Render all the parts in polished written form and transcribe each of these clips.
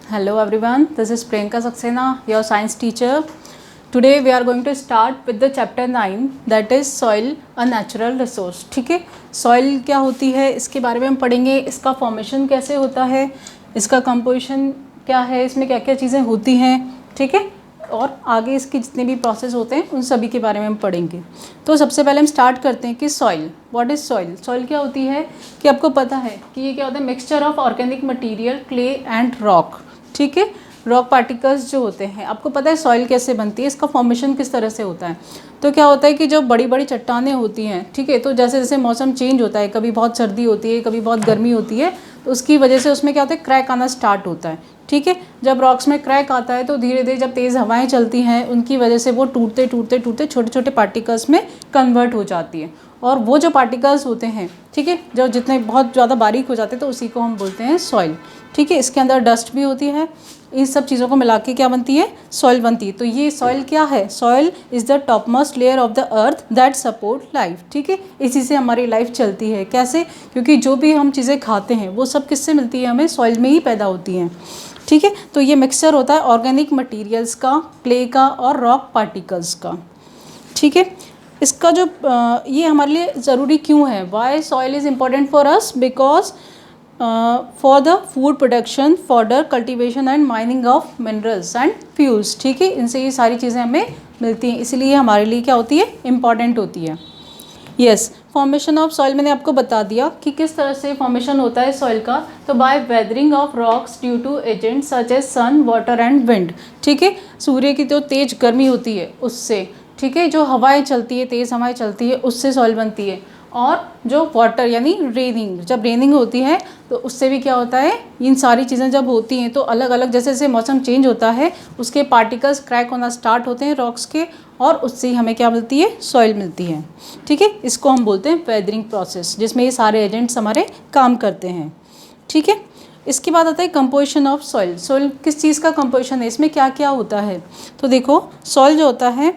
Hello everyone, this is Priyanka Saxena, your science teacher. Today we are going to start with the chapter 9 that is soil a natural resource. ठीक है, soil क्या होती है इसके बारे में हम पढ़ेंगे, इसका फॉर्मेशन कैसे होता है, इसका कंपोजिशन क्या है, इसमें क्या क्या चीज़ें होती हैं, ठीक है, और आगे इसके जितने भी प्रोसेस होते हैं उन सभी के बारे में हम पढ़ेंगे। तो सबसे पहले हम स्टार्ट करते हैं कि soil, what is soil. Soil क्या होती है कि आपको पता है कि ये क्या होता है, mixture of organic material, clay and rock. ठीक है, रॉक पार्टिकल्स जो होते हैं, आपको पता है सॉइल कैसे बनती है, इसका फॉर्मेशन किस तरह से होता है। तो क्या होता है कि जो बड़ी बड़ी चट्टानें होती हैं, ठीक है, तो जैसे जैसे मौसम चेंज होता है, कभी बहुत सर्दी होती है, कभी बहुत गर्मी होती है, तो उसकी वजह से उसमें क्या होता है, क्रैक आना स्टार्ट होता है। ठीक है, जब रॉक्स में क्रैक आता है तो धीरे धीरे जब तेज़ हवाएं चलती हैं उनकी वजह से वो टूटते टूटते टूटते छोटे छोटे पार्टिकल्स में कन्वर्ट हो जाती है। और वो जो पार्टिकल्स होते हैं, ठीक है, जो जितने बहुत ज़्यादा बारीक हो जाते हैं तो उसी को हम बोलते हैं सॉइल। ठीक है, इसके अंदर डस्ट भी होती है, इन सब चीज़ों को मिला के क्या बनती है, सॉइल बनती है। तो ये सॉइल क्या है, soil is the top most layer of the earth that support life. ठीक है, इसी से हमारी लाइफ चलती है। कैसे, क्योंकि जो भी हम चीज़ें खाते हैं वो सब किससे मिलती है, हमें सॉइल में ही पैदा होती हैं। ठीक है, तो ये मिक्सचर होता है ऑर्गेनिक मटेरियल्स का, क्ले का और रॉक पार्टिकल्स का। ठीक है, इसका जो ये हमारे लिए ज़रूरी क्यों है, why soil is important for us, because for the food production, fodder cultivation and mining of minerals and fuels. ठीक है, इनसे ये सारी चीज़ें हमें मिलती हैं, इसलिए हमारे लिए क्या होती है, इम्पॉर्टेंट होती है। यस, फॉर्मेशन ऑफ सॉइल मैंने आपको बता दिया कि किस तरह से फॉर्मेशन होता है सॉइल का। तो by weathering of rocks due to agents such as sun, water and wind. ठीक है, सूर्य की जो तेज गर्मी होती है उससे, ठीक है, जो हवाएं चलती है, तेज़ हवाएं चलती है, उससे सॉइल बनती है। और जो वाटर यानी रेनिंग, जब रेनिंग होती है तो उससे भी क्या होता है, इन सारी चीज़ें जब होती हैं तो अलग अलग जैसे जैसे मौसम चेंज होता है उसके पार्टिकल्स क्रैक होना स्टार्ट होते हैं रॉक्स के, और उससे हमें क्या मिलती है, सॉइल मिलती है। ठीक है, इसको हम बोलते हैं वेदरिंग प्रोसेस, जिसमें ये सारे एजेंट्स हमारे काम करते हैं। ठीक है, इसके बाद आता है कंपोजिशन ऑफ सॉइल। सॉइल किस चीज़ का कंपोजिशन है, इसमें क्या क्या होता है। तो देखो, सॉइल जो होता है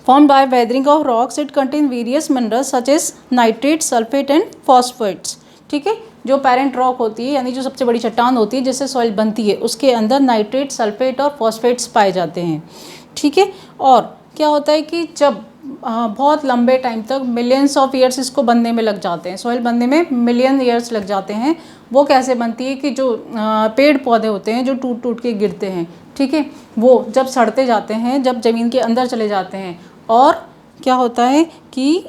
formed by weathering of rocks, it contain various minerals such as nitrate, sulfate and phosphates। ठीक है, जो पेरेंट रॉक होती है यानी जो सबसे बड़ी चट्टान होती है जिससे सॉइल बनती है, उसके अंदर नाइट्रेट, सल्फेट और फॉस्फेट्स पाए जाते हैं। ठीक है, और क्या होता है कि जब बहुत लंबे टाइम तक, मिलियंस ऑफ ईयर्स इसको बनने में लग जाते हैं, सॉइल बनने में मिलियन ईयर्स लग जाते हैं। वो कैसे बनती है कि जो पेड़ पौधे होते हैं जो टूट टूट के गिरते हैं, ठीक है, वो जब सड़ते जाते हैं, जब ज़मीन के अंदर चले जाते हैं, और क्या होता है कि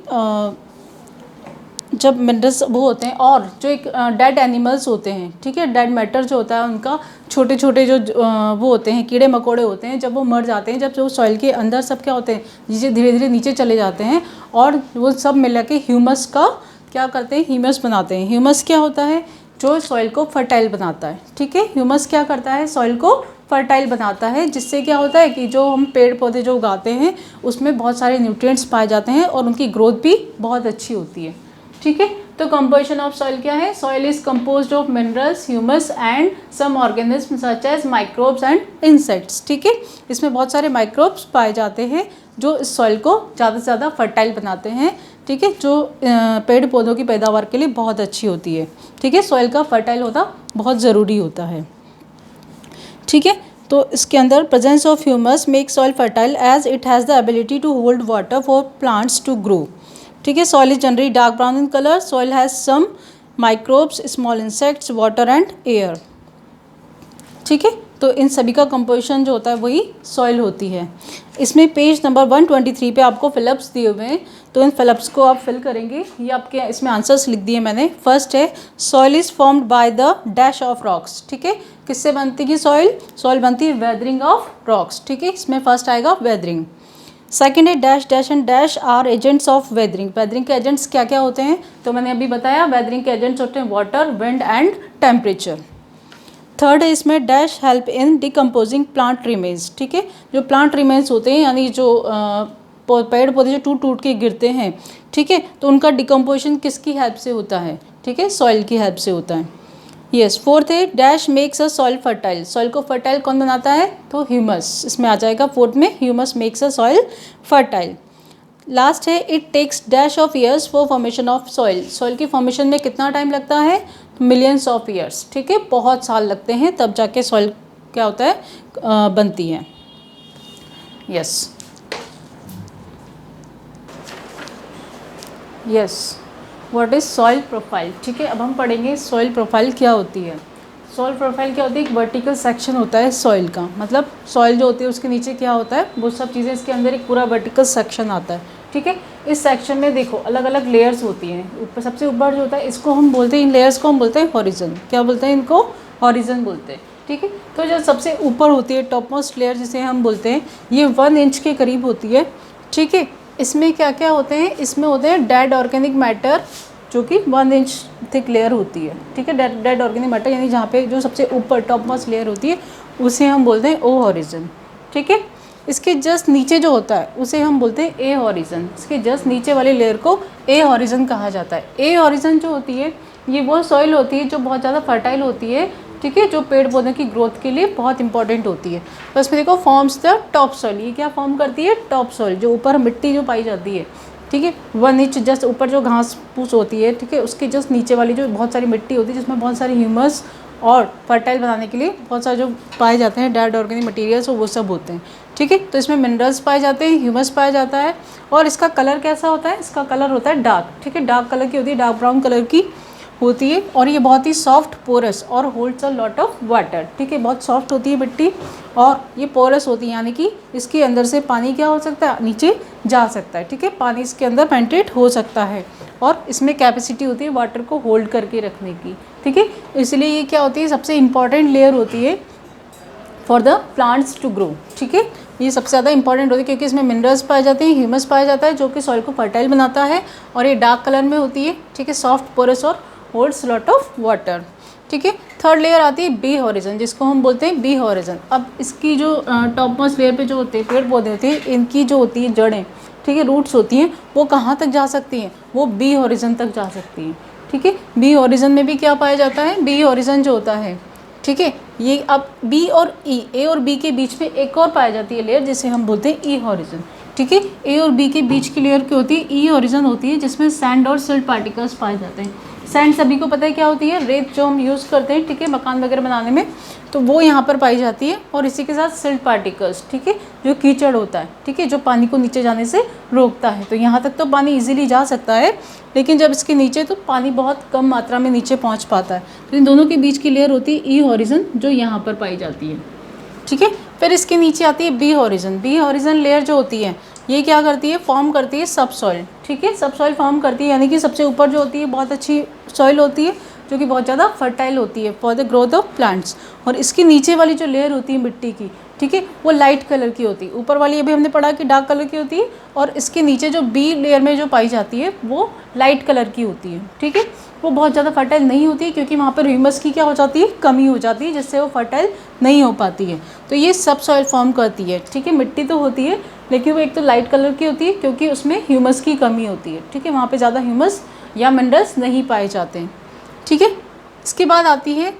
जब मिनरल्स वो होते हैं और जो एक डेड एनिमल्स होते हैं, ठीक है, डेड मैटर जो होता है उनका, छोटे छोटे जो वो होते हैं, कीड़े मकोड़े होते हैं, जब वो मर जाते हैं, जब जो सॉइल के अंदर सब क्या होते हैं, धीरे धीरे नीचे चले जाते हैं, और वो सब मिला के ह्यूमस का क्या करते हैं, ह्यूमस बनाते हैं। ह्यूमस क्या होता है, जो सॉइल को फर्टाइल बनाता है। ठीक है, ह्यूमस क्या करता है, सॉइल को फर्टाइल बनाता है, जिससे क्या होता है कि जो हम पेड़ पौधे जो उगाते हैं उसमें बहुत सारे न्यूट्रिएंट्स पाए जाते हैं और उनकी ग्रोथ भी बहुत अच्छी होती है। ठीक है, तो कंपोजिशन ऑफ सॉइल क्या है, soil is composed of minerals, humus and some organism such as microbes and insects. ठीक है, इसमें बहुत सारे माइक्रोब्स पाए जाते हैं जो इस सॉइल को ज़्यादा से ज़्यादा फर्टाइल बनाते हैं। ठीक है, जो पेड़ पौधों की पैदावार के लिए बहुत अच्छी होती है। ठीक है, सॉइल का फर्टाइल होना बहुत ज़रूरी होता है। ठीक है, तो इसके अंदर presence of humus make soil fertile as it has the ability to hold water for plants to grow. ठीक है, soil is generally dark brown in colour, soil has some microbes, small insects, water and air. ठीक है, तो इन सभी का composition जो होता है वही सॉइल होती है। इसमें पेज नंबर 123 पे आपको फिलअप्स दिए हुए हैं, तो इन फिलअप्स को आप फिल करेंगे। ये आपके इसमें आंसर्स लिख दिए मैंने। फर्स्ट है, soil is formed by the dash of rocks. ठीक है, किससे बनती है सॉइल, सॉइल बनती है वेदरिंग ऑफ रॉक्स। ठीक है, इसमें फर्स्ट आएगा वेदरिंग। सेकेंड है, dash dash and dash are agents of weathering. Weathering के एजेंट्स क्या क्या होते हैं, तो मैंने अभी बताया, वेदरिंग के एजेंट्स होते हैं water, wind and temperature. Third है, इसमें dash help in decomposing plant remains. ठीक है, जो प्लांट रिमेन्स होते हैं यानी जो पेड़ पौधे जो टूट टूट के गिरते हैं, ठीक है, तो उनका डिकम्पोजिशन किसकी हेल्प से होता है, ठीक है, सॉइल की हेल्प से होता है। यस, फोर्थ है, dash makes a soil fertile. Soil को फर्टाइल कौन बनाता है, तो ह्यूमस, इसमें आ जाएगा फोर्थ में, humus makes a soil fertile. Last है, it takes dash of years for formation of soil. Soil की फॉर्मेशन में कितना टाइम लगता है, मिलियंस ऑफ ईयर्स, ठीक है, बहुत साल लगते हैं तब जाके सॉइल क्या होता है बनती है। Yes yes what is soil profile, ठीक है। अब हम पढ़ेंगे सॉइल प्रोफाइल क्या होती है। सॉइल प्रोफाइल क्या होती है, एक वर्टिकल सेक्शन होता है सॉइल का, मतलब सॉइल जो होती है उसके नीचे क्या होता है वो सब चीज़ें, इसके अंदर एक पूरा वर्टिकल सेक्शन आता है, ठीक है। इस सेक्शन में देखो अलग अलग लेयर्स होती हैं। ऊपर सबसे ऊपर जो होता है इसको हम बोलते हैं, इन लेयर्स को हम बोलते हैं हॉरिजन। क्या बोलते हैं इनको, हॉरिजन बोलते हैं, ठीक है। तो जो सबसे ऊपर होती है टॉप मोस्ट लेयर जिसे हम बोलते हैं, ये 1 इंच के करीब होती है, ठीक है। इसमें क्या क्या होते हैं, इसमें होते हैं डेड ऑर्गेनिक मैटर जो कि 1 इंच थिक लेयर होती है, ठीक है। डेड ऑर्गेनिक मैटर यानी जहाँ पे जो सबसे ऊपर टॉप मोस्ट लेयर होती है उसे हम बोलते हैं ओ हॉरिजन, ठीक है। इसके जस्ट नीचे जो होता है उसे हम बोलते हैं ए हॉरिजन। इसके जस्ट नीचे वाले लेयर को ए हॉरिजन कहा जाता है। ए हॉरिजन जो होती है ये वो सॉइल होती है जो बहुत ज़्यादा फर्टाइल होती है, ठीक है, जो पेड़ पौधों की ग्रोथ के लिए बहुत इंपॉर्टेंट होती है। तो इसमें देखो फॉर्म्स द टॉप सॉइल, ये क्या फॉर्म करती है, टॉप सॉइल, जो ऊपर मिट्टी जो पाई जाती है, ठीक है। 1 इंच जस्ट ऊपर जो घास फूस होती है, ठीक है, उसके जस्ट नीचे वाली जो बहुत सारी मिट्टी होती है जिसमें बहुत सारी ह्यूमस और फर्टाइल बनाने के लिए बहुत सारे जो पाए जाते हैं डेड ऑर्गेनिक मटेरियल्स वो सब होते हैं, ठीक है। तो इसमें मिनरल्स पाए जाते हैं, ह्यूमस पाया जाता है। और इसका कलर कैसा होता है, इसका कलर होता है डार्क, ठीक है, डार्क कलर की होती है, डार्क ब्राउन कलर की होती है। और ये बहुत ही सॉफ्ट पोरस और holds a lot of water, ठीक है, बहुत सॉफ्ट होती है मिट्टी और ये पोरस होती है, यानी कि इसके अंदर से पानी क्या हो सकता है, नीचे जा सकता है, ठीक है, पानी इसके अंदर पेंट्रेट हो सकता है। और इसमें कैपेसिटी होती है वाटर को होल्ड करके रखने की, ठीक है। इसलिए ये क्या होती है, सबसे इंपॉर्टेंट लेयर होती है for the plants to grow, ठीक है। ये सबसे ज़्यादा इंपॉर्टेंट होती है क्योंकि इसमें मिनरल्स पाए जाते हैं, ह्यूमस पाया जाता है जो कि सॉइल को फर्टाइल बनाता है। और ये डार्क कलर में होती है, ठीक है, सॉफ्ट पोरस और होल्ड्स लॉट ऑफ वाटर, ठीक है। थर्ड लेयर आती है बी हॉरिजन, जिसको हम बोलते हैं बी हॉरिजन। अब इसकी जो टॉप मोस्ट लेयर पे जो होते हैं पेड़ पौधे होते हैं, इनकी जो होती है जड़ें, ठीक है, रूट्स होती हैं, वो कहाँ तक जा सकती हैं, वो बी हॉरिजन तक जा सकती हैं, ठीक है। बी हॉरिजन में भी क्या पाया जाता है, बी हॉरिजन जो होता है, ठीक है, ये अब बी और ई, ए और बी के बीच में एक और पाई जाती है लेयर जिसे हम बोलते हैं ई हॉरिजन, ठीक है। ए और बी के बीच की लेयर क्या होती है, ई हॉरिजन होती है, जिसमें सैंड और सिल्ट पार्टिकल्स पाए जाते हैं। सैंड सभी को पता है क्या होती है, रेत जो हम यूज़ करते हैं, ठीक है, मकान वगैरह बनाने में, तो वो यहाँ पर पाई जाती है। और इसी के साथ सिल्ट पार्टिकल्स, ठीक है, जो कीचड़ होता है, ठीक है, जो पानी को नीचे जाने से रोकता है। तो यहाँ तक तो पानी इजीली जा सकता है, लेकिन जब इसके नीचे तो पानी बहुत कम मात्रा में नीचे पहुँच पाता है। तो इन दोनों के बीच की लेयर होती है ई हॉरिजन, जो यहाँ पर पाई जाती है, ठीक है। फिर इसके नीचे आती है B horizon. B horizon layer जो होती है ये क्या करती है, फॉर्म करती है सब सॉइल, ठीक है, सब सॉइल फॉर्म करती है, यानी कि सबसे ऊपर जो होती है बहुत अच्छी सॉइल होती है जो कि बहुत ज़्यादा फर्टाइल होती है for the growth of plants. और इसकी नीचे वाली जो लेयर होती है मिट्टी की, ठीक है, वो लाइट कलर की होती है। ऊपर वाली अभी हमने पढ़ा कि डार्क कलर की होती है, और इसके नीचे जो बी लेयर में जो पाई जाती है वो लाइट कलर की होती है, ठीक है। वो बहुत ज़्यादा फर्टाइल नहीं होती है क्योंकि वहाँ पर ह्यूमस की क्या हो जाती है, कमी हो जाती है, जिससे वो फर्टाइल नहीं हो पाती है। तो ये सब सॉइल फॉर्म करती है, ठीक है। मिट्टी तो होती है लेकिन वो एक तो लाइट कलर की होती है क्योंकि उसमें ह्यूमस की कमी होती है, ठीक है, वहाँ पे ज़्यादा ह्यूमस या मिनरल्स नहीं पाए जाते हैं, ठीक है। इसके बाद आती है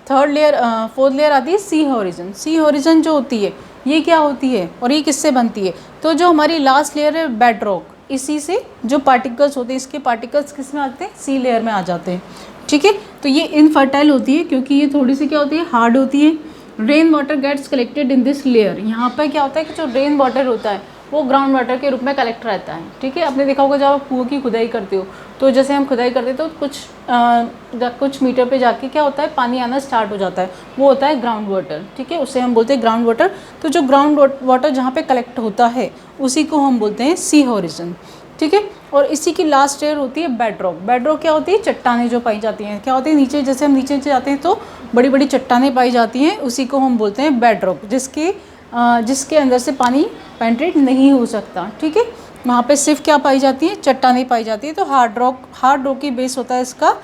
थर्ड लेयर, फोर्थ लेयर आती है सी हॉरिजन। सी हॉरिजन जो होती है ये क्या होती है और ये किससे बनती है, तो जो हमारी लास्ट लेयर है बेड रॉक, इसी से जो पार्टिकल्स होते हैं, इसके पार्टिकल्स किस में आते हैं, सी लेयर में आ जाते हैं, ठीक है। तो ये इनफर्टाइल होती है क्योंकि ये थोड़ी सी क्या होती है, हार्ड होती है। Rain water gets collected in this layer. यहाँ पर क्या होता है कि जो रेन वाटर होता है वो ग्राउंड वाटर के रूप में कलेक्ट रहता है, ठीक है। आपने देखा होगा जब आप कुओं की खुदाई करते हो तो जैसे हम खुदाई करते हैं तो कुछ मीटर पे जाके क्या होता है, पानी आना स्टार्ट हो जाता है, वो होता है ग्राउंड वाटर, ठीक है, उसे हम बोलते हैं ग्राउंड वाटर। तो जो ग्राउंड वाटर जहाँ पे कलेक्ट होता है उसी को हम बोलते हैं सी हॉरिजन, ठीक है। और इसी की लास्ट लेयर होती है बेड रॉक। बेड रॉक क्या होती है, चट्टानें जो पाई जाती हैं, क्या होती है, नीचे जैसे हम नीचे जाते हैं तो बड़ी बड़ी चट्टानें पाई जाती हैं, उसी को हम बोलते हैं बेड रॉक, जिसके अंदर से पानी पेंट्रेट नहीं हो सकता, ठीक है। वहाँ पे सिर्फ क्या पाई जाती है, चट्टानें पाई जाती है। तो हार्ड रॉक की बेस होता है इसका,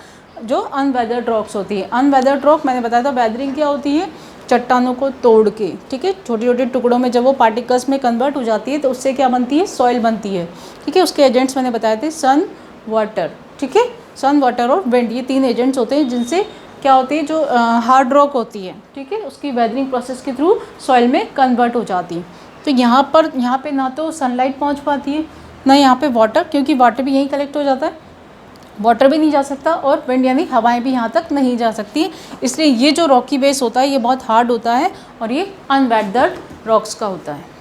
जो अनवेदर्ड रॉक्स होती है। अनवेदर्ड रॉक मैंने बताया था, वेदरिंग क्या होती है, चट्टानों को तोड़ के, ठीक है, छोटे छोटे टुकड़ों में जब वो पार्टिकल्स में कन्वर्ट हो जाती है तो उससे क्या बनती है, सॉइल बनती है, ठीक है। उसके एजेंट्स मैंने बताए थे सन, वाटर, ठीक है, सन, वाटर और विंड, ये 3 एजेंट्स होते हैं जिनसे क्या होती है, जो हार्ड रॉक होती है, ठीक है, उसकी वेदरिंग प्रोसेस के थ्रू सॉइल में कन्वर्ट हो जाती है। तो यहाँ पे ना तो सनलाइट पहुँच पाती है, ना यहाँ पे वाटर, क्योंकि वाटर भी यहीं कलेक्ट हो जाता है, वाटर भी नहीं जा सकता और विंड यानी हवाएं भी यहाँ तक नहीं जा सकती। इसलिए ये जो रॉकी बेस होता है ये बहुत हार्ड होता है और ये अनवेदर्ड रॉक्स का होता है।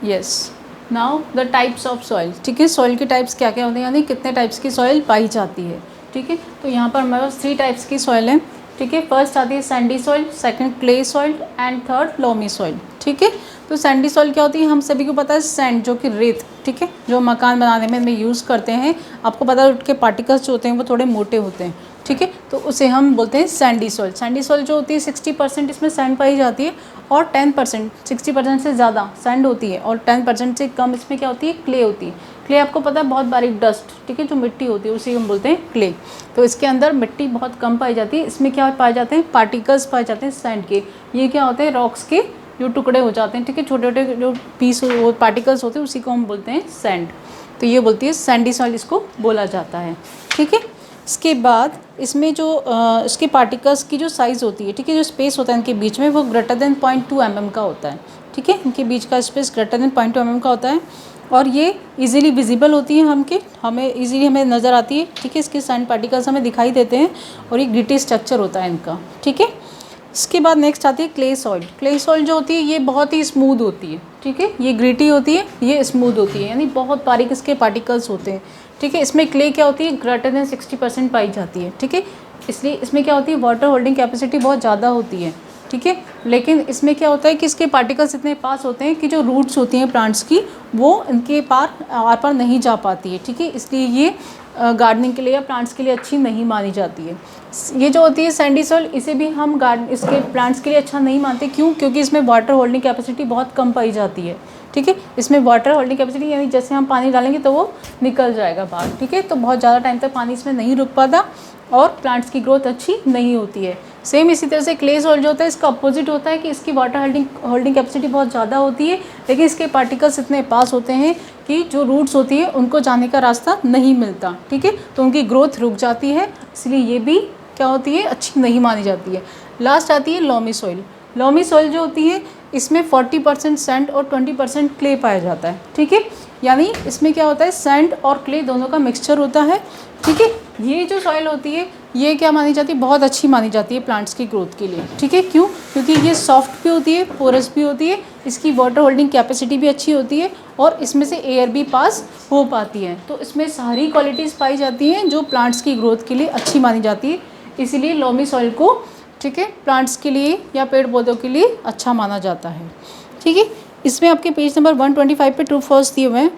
Yes, now the types of soil. ठीक है, सॉइल के टाइप्स क्या क्या होते हैं, यानी कितने टाइप्स की सॉइल पाई जाती है। ठीक है, तो यहाँ पर हमारे पास 3 टाइप्स की सॉइल है। ठीक है, फर्स्ट आती है sandy soil, second clay soil and third loamy soil. ठीक है, तो सैंडी सॉइल क्या होती है, हम सभी को पता है सैंड जो कि रेत, ठीक है, जो मकान बनाने में हम यूज़ करते हैं। आपको पता है उसके पार्टिकल्स जो होते हैं वो थोड़े मोटे होते हैं। ठीक है, तो उसे हम बोलते हैं सैंडी सॉइल। सैंडी सॉइल जो होती है 60% इसमें सैंड पाई जाती है और 10% 60% से ज़्यादा सैंड होती है और 10% से कम इसमें क्या होती है, क्ले होती है। क्ले आपको पता है बहुत बारीक डस्ट, ठीक है, जो मिट्टी होती है उसी हम बोलते हैं क्ले। तो इसके अंदर मिट्टी बहुत कम पाई जाती है। इसमें क्या पाए जाते हैं, पार्टिकल्स पाए जाते हैं सैंड के। ये क्या होते हैं, रॉक्स के जो टुकड़े हो जाते हैं। ठीक है, छोटे छोटे जो पीस वो पार्टिकल्स होते हैं उसी को हम बोलते हैं सैंड। तो ये बोलती है सैंडी सॉइल, इसको बोला जाता है। ठीक है, इसके बाद इसमें जो इसके पार्टिकल्स की जो साइज़ होती है, ठीक है, जो स्पेस होता है इनके बीच में वो ग्रेटर देन 0.2 mm का होता है। ठीक है, इनके बीच का स्पेस ग्रेटर देन 0.2 mm का होता है और ये इजीली विजिबल होती है, हमें इजीली हमें नज़र आती है। ठीक है, इसके सैंड पार्टिकल्स हमें दिखाई देते हैं और ये ग्रिटी स्ट्रक्चर होता है इनका। ठीक है, इसके बाद नेक्स्ट आती है क्ले सॉइल। क्ले सॉइल जो होती है ये बहुत ही स्मूथ होती है। ठीक है, ये ग्रिटी होती है, ये स्मूथ होती है, यानी बहुत बारीक इसके पार्टिकल्स होते हैं। ठीक है, इसमें क्ले क्या होती है, ग्रेटर देन 60% पाई जाती है। ठीक है, इसलिए इसमें क्या होती है, वाटर होल्डिंग कैपेसिटी बहुत ज़्यादा होती है। ठीक है, लेकिन इसमें क्या होता है कि इसके पार्टिकल्स इतने पास होते हैं कि जो रूट्स होती हैं प्लांट्स की वो इनके आर पार नहीं जा पाती है। ठीक है, इसलिए ये गार्डनिंग के लिए या प्लांट्स के लिए अच्छी नहीं मानी जाती है। ये जो होती है सैंडी सॉइल, इसे भी हम इसके प्लांट्स के लिए अच्छा नहीं मानते। क्यों? क्योंकि इसमें वाटर होल्डिंग कैपेसिटी बहुत कम पाई जाती है। ठीक है, इसमें वाटर होल्डिंग कैपेसिटी यानी जैसे हम पानी डालेंगे तो वो निकल जाएगा बाहर। ठीक है, तो बहुत ज़्यादा टाइम तक पानी इसमें नहीं रुक पाता और प्लांट्स की ग्रोथ अच्छी नहीं होती है। सेम इसी तरह से क्ले सॉइल जो होता है इसका अपोजिट होता है कि इसकी वाटर होल्डिंग कैपेसिटी बहुत ज़्यादा होती है, लेकिन इसके पार्टिकल्स इतने पास होते हैं कि जो रूट्स होती है उनको जाने का रास्ता नहीं मिलता। ठीक है, तो उनकी ग्रोथ रुक जाती है, इसलिए ये भी क्या होती है, अच्छी नहीं मानी जाती है। लास्ट आती है लोमी सॉइल। लोमी सॉइल जो होती है इसमें 40% सैंड और 20% क्ले पाया जाता है। ठीक है, यानी इसमें क्या होता है, सैंड और क्ले दोनों का मिक्सचर होता है। ठीक है, ये जो सॉइल होती है ये क्या मानी जाती है, बहुत अच्छी मानी जाती है प्लांट्स की ग्रोथ के लिए। ठीक है, क्यों? क्योंकि ये सॉफ्ट भी होती है, पोरस भी होती है, इसकी वाटर होल्डिंग कैपेसिटी भी अच्छी होती है और इसमें से एयर भी पास हो पाती है। तो इसमें सारी क्वालिटीज़ पाई जाती हैं जो प्लांट्स की ग्रोथ के लिए अच्छी मानी जाती है। इसीलिए लोमी सॉइल को, ठीक है, प्लांट्स के लिए या पेड़ पौधों के लिए अच्छा माना जाता है। ठीक है, इसमें आपके पेज नंबर 125 पे ट्रू फॉल्स दिए हुए हैं,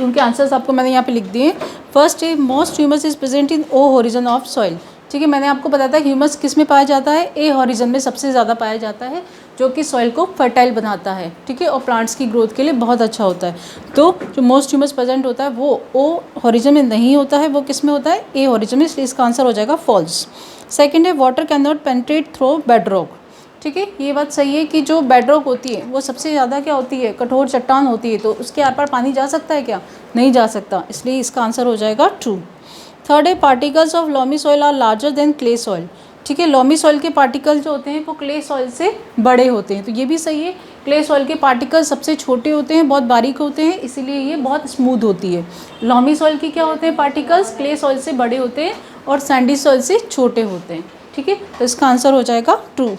उनके आंसर्स आपको मैंने यहाँ पे लिख दिए। फर्स्ट है most humus is present in O horizon of soil. ठीक है, मैंने आपको बताया था ह्यूमस किस में पाया जाता है, ए हॉरिजन में सबसे ज़्यादा पाया जाता है, जो कि सॉइल को फर्टाइल बनाता है। ठीक है, और प्लांट्स की ग्रोथ के लिए बहुत अच्छा होता है। तो जो मोस्ट ह्यूमस प्रेजेंट होता है वो ओ हॉरिजन में नहीं होता है, वो किस में होता है, ए हॉरिजन में, इसलिए इसका आंसर हो जाएगा फॉल्स। सेकेंड है water can not penetrate through bedrock. ठीक है, ये बात सही है कि जो बेडरॉक होती है वो सबसे ज़्यादा क्या होती है, कठोर चट्टान होती है, तो उसके आर पार पानी जा सकता है क्या, नहीं जा सकता, इसलिए इसका आंसर हो जाएगा ट्रू। थर्ड है particles of loamy soil are larger than clay soil. ठीक है, लोमी सॉइल के पार्टिकल जो होते हैं वो क्ले सॉइल से बड़े होते हैं, तो ये भी सही है। क्ले सॉइल के पार्टिकल सबसे छोटे होते हैं, बहुत बारीक होते हैं, इसीलिए ये बहुत स्मूथ होती है। लोमी सॉइल की क्या होते हैं पार्टिकल्स, क्ले सॉइल से बड़े होते हैं और सैंडी सॉइल से छोटे होते हैं। ठीक है, तो इसका आंसर हो जाएगा ट्रू।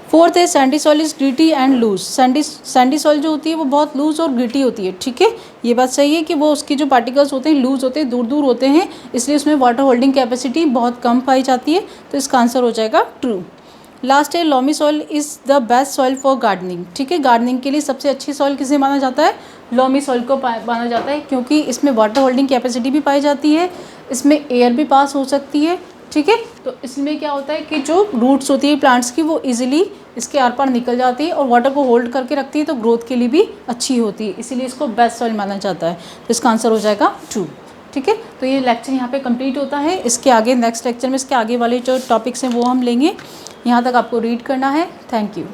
फोर्थ है sandy soil is gritty and loose. Sandy soil जो होती है वो बहुत लूज और ग्रिटी होती है। ठीक है, ये बात सही है कि वो उसकी जो पार्टिकल्स होते हैं लूज होते हैं, दूर दूर होते हैं, इसलिए उसमें वाटर होल्डिंग कैपेसिटी बहुत कम पाई जाती है, तो इसका आंसर हो जाएगा ट्रू। लास्ट है loamy soil is the best soil for gardening. ठीक है, गार्डनिंग के लिए सबसे अच्छी सॉइल किसे माना जाता है, लोमी सॉइल को माना जाता है, क्योंकि इसमें वाटर होल्डिंग कैपेसिटी भी पाई जाती है, इसमें एयर भी पास हो सकती है। ठीक है, तो इसमें क्या होता है कि जो रूट्स होती है प्लांट्स की वो इजीली इसके आर पार निकल जाती है और वाटर को होल्ड करके रखती है, तो ग्रोथ के लिए भी अच्छी होती है, इसीलिए इसको बेस्ट सॉइल माना जाता है, तो इसका आंसर हो जाएगा ट्रू। ठीक है, तो ये लेक्चर यहाँ पे कंप्लीट होता है। इसके आगे नेक्स्ट लेक्चर में इसके आगे वाले जो टॉपिक्स हैं वो हम लेंगे। यहाँ तक आपको रीड करना है। Thank you.